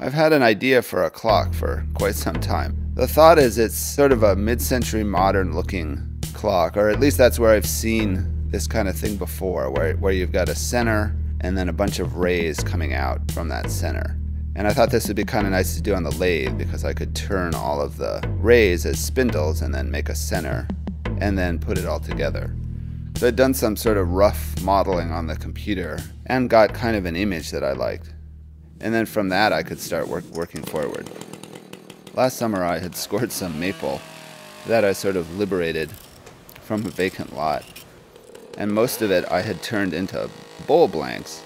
I've had an idea for a clock for quite some time. The thought is it's sort of a mid-century modern looking clock, or at least that's where I've seen this kind of thing before, where you've got a center and then a bunch of rays coming out from that center. And I thought this would be kind of nice to do on the lathe because I could turn all of the rays as spindles and then make a center and then put it all together. So I'd done some sort of rough modeling on the computer and got kind of an image that I liked. And then from that I could start working forward. Last summer I had scored some maple that I sort of liberated from a vacant lot. And most of it I had turned into bowl blanks.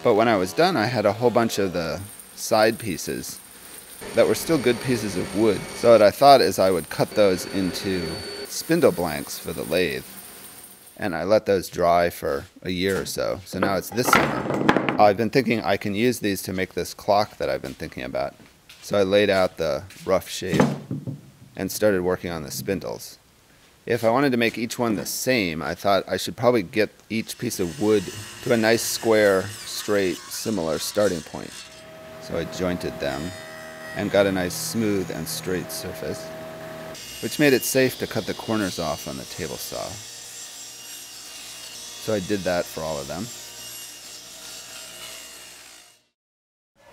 But when I was done I had a whole bunch of the side pieces that were still good pieces of wood. So what I thought is I would cut those into spindle blanks for the lathe. And I let those dry for a year or so. So now it's this summer. I've been thinking I can use these to make this clock that I've been thinking about. So I laid out the rough shape and started working on the spindles. If I wanted to make each one the same, I thought I should probably get each piece of wood to a nice square, straight, similar starting point. So I jointed them and got a nice smooth and straight surface, which made it safe to cut the corners off on the table saw. So I did that for all of them.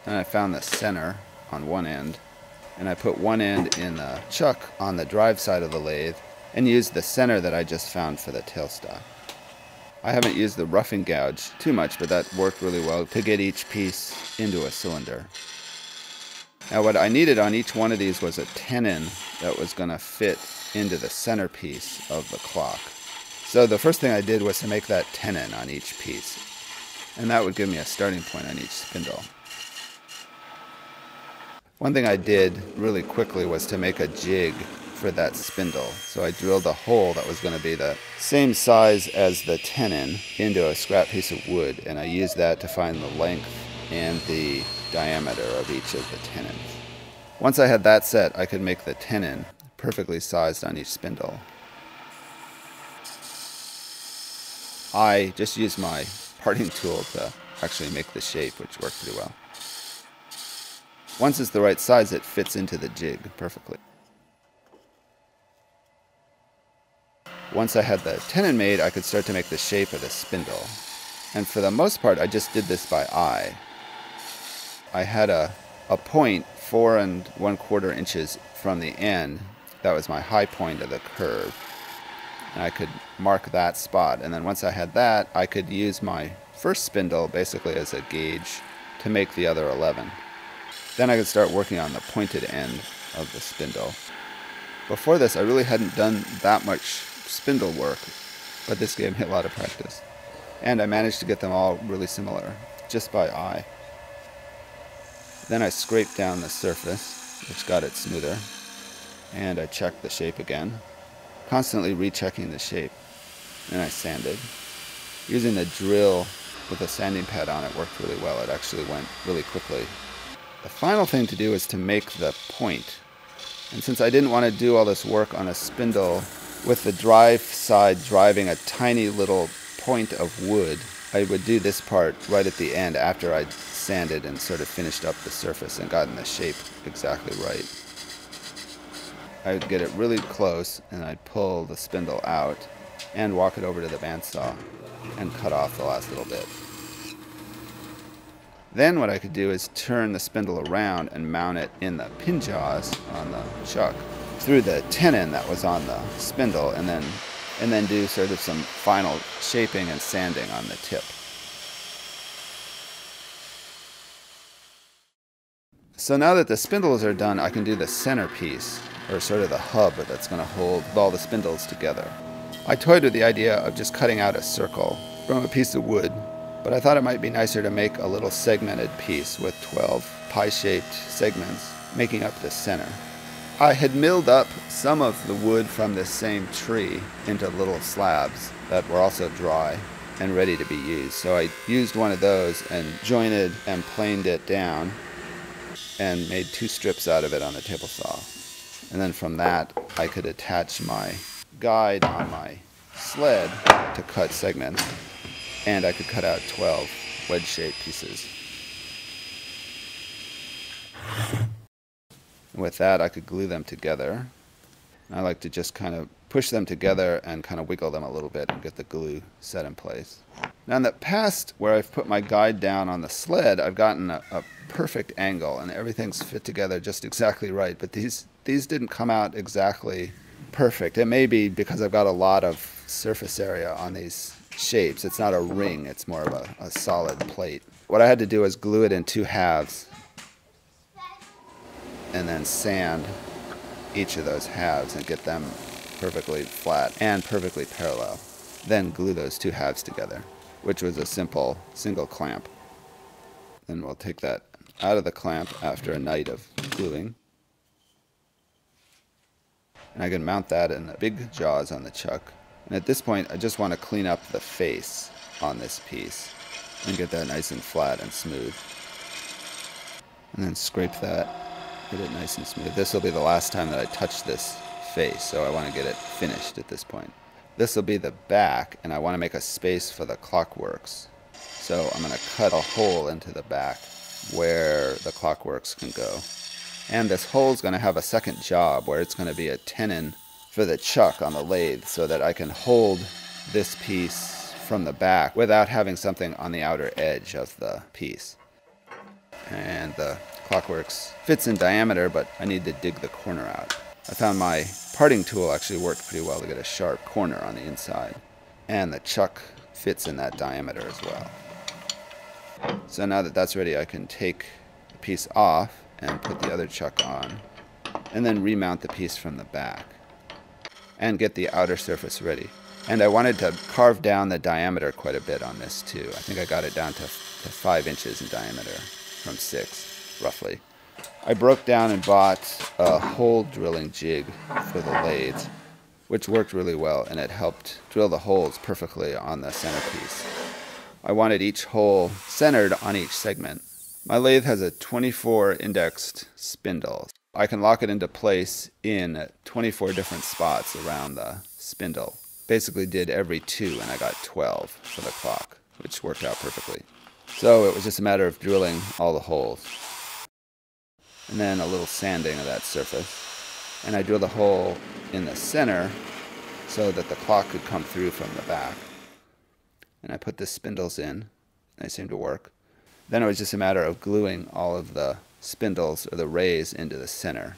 And I found the center on one end, and I put one end in the chuck on the drive side of the lathe and used the center that I just found for the tailstock. I haven't used the roughing gouge too much, but that worked really well to get each piece into a cylinder. Now what I needed on each one of these was a tenon that was going to fit into the centerpiece of the clock. So the first thing I did was to make that tenon on each piece, and that would give me a starting point on each spindle. One thing I did really quickly was to make a jig for that spindle. So I drilled a hole that was going to be the same size as the tenon into a scrap piece of wood, and I used that to find the length and the diameter of each of the tenons. Once I had that set, I could make the tenon perfectly sized on each spindle. I just used my parting tool to actually make the shape, which worked pretty well. Once it's the right size, it fits into the jig perfectly. Once I had the tenon made, I could start to make the shape of the spindle. And for the most part, I just did this by eye. I had a point 4 1/4 inches from the end. That was my high point of the curve. And I could mark that spot. And then once I had that, I could use my first spindle basically as a gauge to make the other 11. Then I could start working on the pointed end of the spindle. Before this, I really hadn't done that much spindle work, but this gave me a lot of practice. And I managed to get them all really similar, just by eye. Then I scraped down the surface, which got it smoother, and I checked the shape again, constantly rechecking the shape. And I sanded. Using the drill with a sanding pad on it worked really well. It actually went really quickly. The final thing to do is to make the point. And since I didn't want to do all this work on a spindle with the drive side driving a tiny little point of wood, I would do this part right at the end after I'd sanded and sort of finished up the surface and gotten the shape exactly right. I would get it really close and I'd pull the spindle out and walk it over to the bandsaw and cut off the last little bit. Then what I could do is turn the spindle around and mount it in the pin jaws on the chuck through the tenon that was on the spindle, and then do sort of some final shaping and sanding on the tip. So now that the spindles are done, I can do the centerpiece, or sort of the hub that's going to hold all the spindles together. I toyed with the idea of just cutting out a circle from a piece of wood, but I thought it might be nicer to make a little segmented piece with 12 pie-shaped segments making up the center. I had milled up some of the wood from this same tree into little slabs that were also dry and ready to be used. So I used one of those and jointed and planed it down and made 2 strips out of it on the table saw. And then from that, I could attach my guide on my sled to cut segments, and I could cut out 12 wedge-shaped pieces. With that, I could glue them together. I like to just kind of push them together and kind of wiggle them a little bit and get the glue set in place. Now in the past, where I've put my guide down on the sled, I've gotten a perfect angle and everything's fit together just exactly right. But these didn't come out exactly perfect. It may be because I've got a lot of surface area on these shapes. It's not a ring, it's more of a solid plate. What I had to do was glue it in 2 halves and then sand each of those halves and get them perfectly flat and perfectly parallel. Then glue those 2 halves together, which was a simple single clamp. Then we'll take that out of the clamp after a night of gluing. And I can mount that in the big jaws on the chuck. And at this point, I just want to clean up the face on this piece and get that nice and flat and smooth. And then scrape that, get it nice and smooth. This will be the last time that I touch this face, so I want to get it finished at this point. This will be the back, and I want to make a space for the clockworks. So I'm going to cut a hole into the back where the clockworks can go. And this hole is going to have a second job where it's going to be a tenon for the chuck on the lathe so that I can hold this piece from the back without having something on the outer edge of the piece. And the clockworks fits in diameter, but I need to dig the corner out. I found my parting tool actually worked pretty well to get a sharp corner on the inside. And the chuck fits in that diameter as well. So now that that's ready, I can take the piece off and put the other chuck on, and then remount the piece from the back and get the outer surface ready. And I wanted to carve down the diameter quite a bit on this too. I think I got it down to 5 inches in diameter from 6 roughly. I broke down and bought a hole drilling jig for the lathe, which worked really well, and it helped drill the holes perfectly on the centerpiece. I wanted each hole centered on each segment. My lathe has a 24 indexed spindle. I can lock it into place in 24 different spots around the spindle. Basically did every 2 and I got 12 for the clock, which worked out perfectly. So it was just a matter of drilling all the holes. And then a little sanding of that surface. And I drilled a hole in the center so that the clock could come through from the back. And I put the spindles in. They seemed to work. Then it was just a matter of gluing all of the spindles or the rays into the center,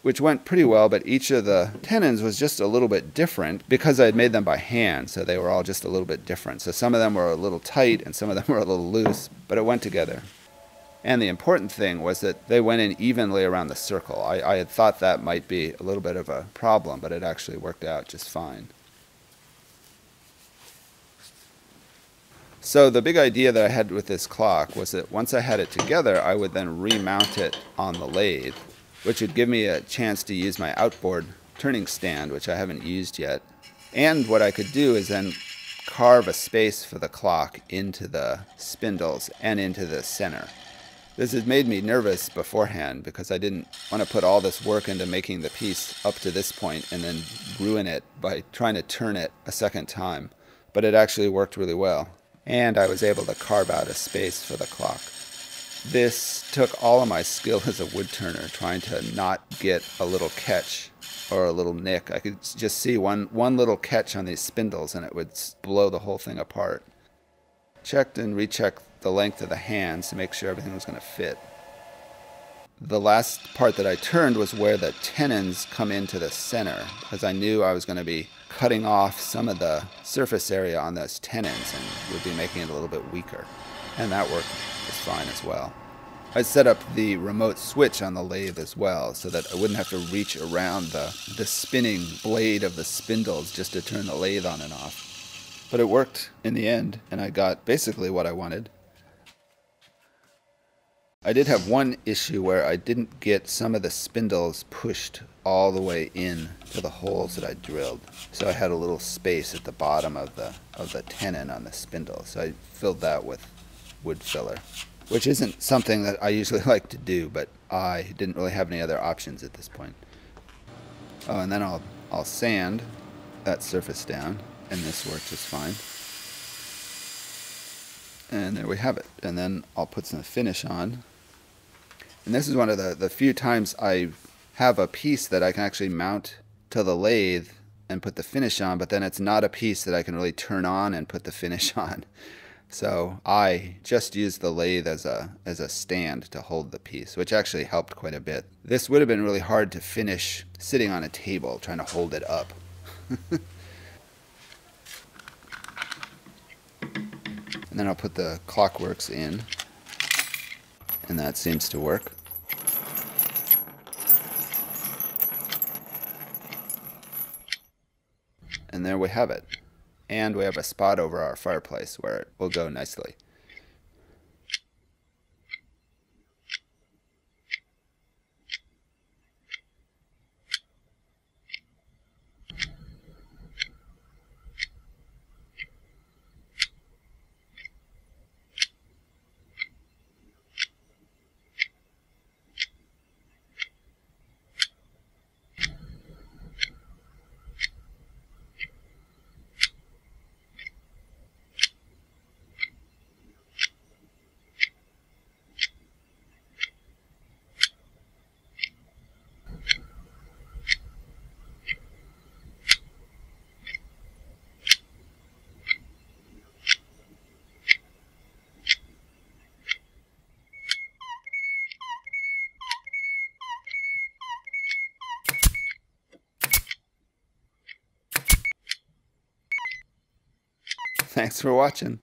which went pretty well, but each of the tenons was just a little bit different because I had made them by hand, so they were all just a little bit different. So some of them were a little tight and some of them were a little loose, but it went together. And the important thing was that they went in evenly around the circle. I had thought that might be a little bit of a problem, but it actually worked out just fine. So the big idea that I had with this clock was that once I had it together, I would then remount it on the lathe, which would give me a chance to use my outboard turning stand, which I haven't used yet. And what I could do is then carve a space for the clock into the spindles and into the center. This had made me nervous beforehand because I didn't want to put all this work into making the piece up to this point and then ruin it by trying to turn it a second time. But it actually worked really well. And I was able to carve out a space for the clock. This took all of my skill as a wood turner, trying to not get a little catch or a little nick. I could just see one little catch on these spindles and it would blow the whole thing apart. Checked and rechecked the length of the hands to make sure everything was going to fit. The last part that I turned was where the tenons come into the center, because I knew I was going to be cutting off some of the surface area on those tenons and would be making it a little bit weaker. And that worked just fine as well. I set up the remote switch on the lathe as well so that I wouldn't have to reach around the spinning blade of the spindles just to turn the lathe on and off. But it worked in the end, and I got basically what I wanted. I did have one issue where I didn't get some of the spindles pushed all the way in to the holes that I drilled. So I had a little space at the bottom of the tenon on the spindle. So I filled that with wood filler, which isn't something that I usually like to do, but I didn't really have any other options at this point. Oh, and then I'll sand that surface down, and this worked just fine. And there we have it. And then I'll put some finish on. And this is one of the few times I have a piece that I can actually mount to the lathe and put the finish on, but then it's not a piece that I can really turn on and put the finish on. So I just used the lathe as a stand to hold the piece, which actually helped quite a bit. This would have been really hard to finish sitting on a table trying to hold it up. And then I'll put the clockworks in, and that seems to work. And there we have it. And we have a spot over our fireplace where it will go nicely. Thanks for watching.